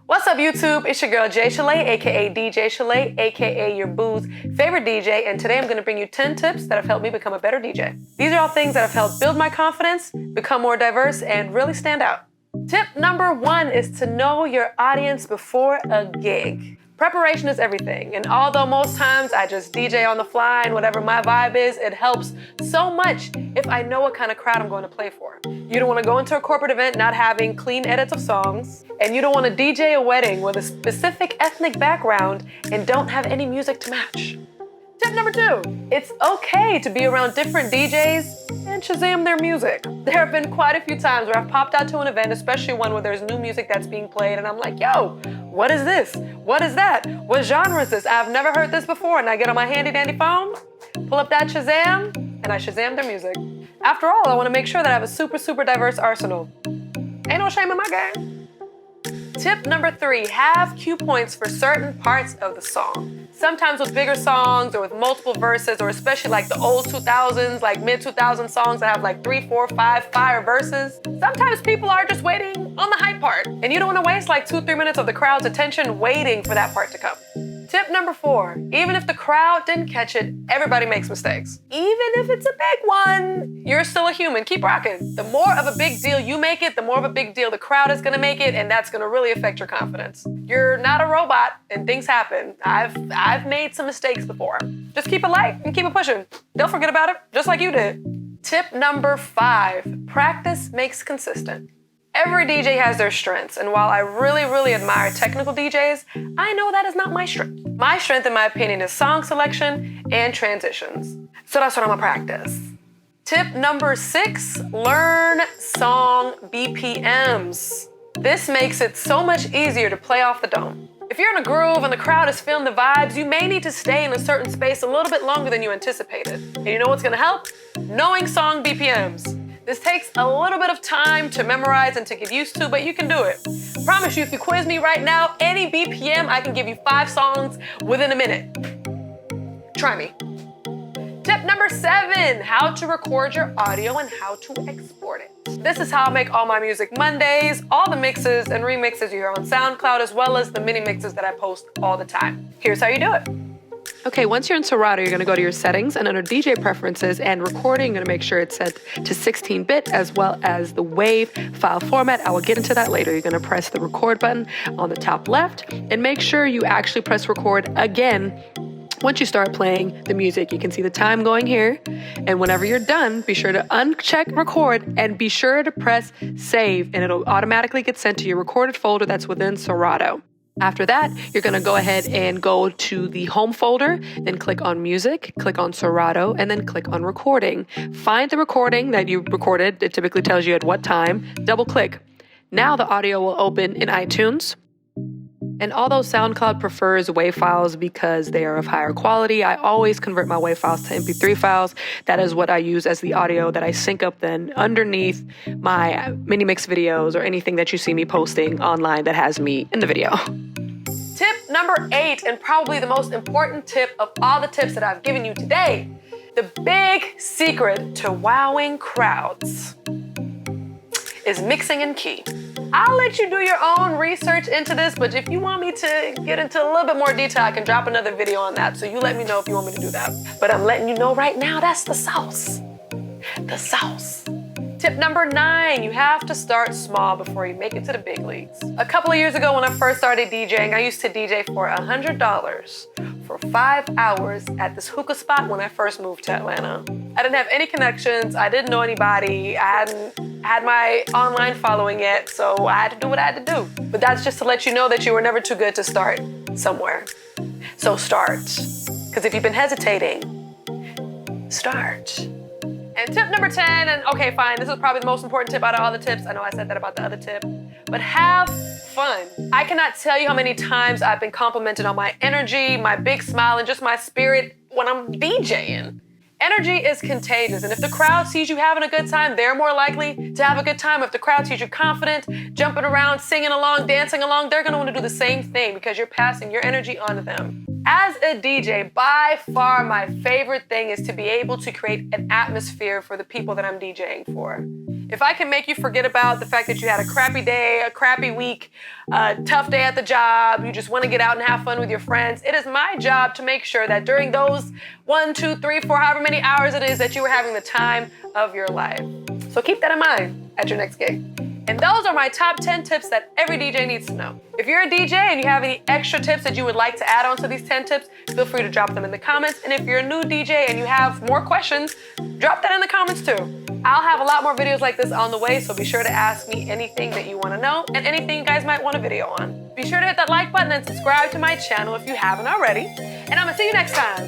What's up, YouTube? It's your girl jay-shale, aka DJ Shalé, aka your boo's favorite DJ, and today I'm going to bring you 10 tips that have helped me become a better DJ. These are all things that have helped build my confidence, become more diverse, and really stand out. Tip number 1 is to know your audience before a gig. Preparation is everything, and although most times I just DJ on the fly and whatever my vibe is, it helps so much if I know what kind of crowd I'm going to play for. You don't want to go into a corporate event not having clean edits of songs, and you don't want to DJ a wedding with a specific ethnic background and don't have any music to match. Tip number 2, it's okay to be around different DJs and Shazam their music. There have been quite a few times where I've popped out to an event, especially one where there's new music that's being played, and I'm like, yo, what is this? What is that? What genre is this? I've never heard this before, and I get on my handy dandy phone, pull up that Shazam, and I Shazam their music. After all, I want to make sure that I have a super diverse arsenal. Ain't no shame in my game. Tip number 3, have cue points for certain parts of the song. Sometimes with bigger songs or with multiple verses, or especially like the old 2000s, like mid-2000s songs that have like 3, 4, 5 fire verses, sometimes people are just waiting on the hype part, and you don't want to waste like 2-3 minutes of the crowd's attention waiting for that part to come. Tip number 4, even if the crowd didn't catch it, everybody makes mistakes. Even if it's a big one, you're still a human. Keep rocking. The more of a big deal you make it, the more of a big deal the crowd is gonna make it, and that's gonna really affect your confidence. You're not a robot, and things happen. I've made some mistakes before. Just keep it light and keep it pushing. They'll forget about it, just like you did. Tip number 5, practice makes consistent. Every DJ has their strengths, and while I really admire technical DJs, I know that is not my strength. My strength, in my opinion, is song selection and transitions. So that's what I'm gonna practice. Tip number 6, learn song BPMs. This makes it so much easier to play off the dome. If you're in a groove and the crowd is feeling the vibes, you may need to stay in a certain space a little bit longer than you anticipated. And you know what's gonna help? Knowing song BPMs. This takes a little bit of time to memorize and to get used to, but you can do it. I promise you, if you quiz me right now, any BPM, I can give you 5 songs within a minute. Try me. Tip number 7, how to record your audio and how to export it. This is how I make all my music Mondays, all the mixes and remixes you hear on SoundCloud, as well as the mini mixes that I post all the time. Here's how you do it. Okay, once you're in Serato, you're gonna go to your settings, and under DJ preferences and recording, you're gonna make sure it's set to 16-bit as well as the WAV file format. I will get into that later. You're gonna press the record button on the top left and make sure you actually press record again. Once you start playing the music, you can see the time going here, and whenever you're done, be sure to uncheck record and be sure to press save, and it'll automatically get sent to your recorded folder that's within Serato. After that, you're gonna go ahead and go to the home folder, then click on music, click on Serato, and then click on recording. Find the recording that you recorded. It typically tells you at what time. Double click. Now the audio will open in iTunes. And although SoundCloud prefers WAV files because they are of higher quality, I always convert my WAV files to MP3 files. That is what I use as the audio that I sync up then underneath my mini mix videos or anything that you see me posting online that has me in the video. Tip number 8, and probably the most important tip of all the tips that I've given you today, the big secret to wowing crowds is mixing in key. I'll let you do your own research into this, but if you want me to get into a little bit more detail, I can drop another video on that, so you let me know if you want me to do that. But I'm letting you know right now, that's the sauce. The sauce. Tip number 9, you have to start small before you make it to the big leagues. A couple of years ago when I first started DJing, I used to DJ for $100 for 5 hours at this hookah spot when I first moved to Atlanta. I didn't have any connections, I didn't know anybody, I hadn't had my online following yet, so I had to do what I had to do. But that's just to let you know that you were never too good to start somewhere. So start. Because if you've been hesitating, start. And tip number 10, and okay, fine, this is probably the most important tip out of all the tips. I know I said that about the other tip, but have fun. I cannot tell you how many times I've been complimented on my energy, my big smile, and just my spirit when I'm DJing. Energy is contagious, and if the crowd sees you having a good time, they're more likely to have a good time. If the crowd sees you confident, jumping around, singing along, dancing along, they're gonna wanna do the same thing because you're passing your energy on to them. As a DJ, by far my favorite thing is to be able to create an atmosphere for the people that I'm DJing for. If I can make you forget about the fact that you had a crappy day, a crappy week, a tough day at the job, you just want to get out and have fun with your friends, it is my job to make sure that during those 1, 2, 3, 4, however many hours it is that you were having the time of your life. So keep that in mind at your next gig. And those are my top 10 tips that every DJ needs to know. If you're a DJ and you have any extra tips that you would like to add on to these 10 tips, feel free to drop them in the comments. And if you're a new DJ and you have more questions, drop that in the comments too. I'll have a lot more videos like this on the way, so be sure to ask me anything that you want to know and anything you guys might want a video on. Be sure to hit that like button and subscribe to my channel if you haven't already. And I'm gonna see you next time.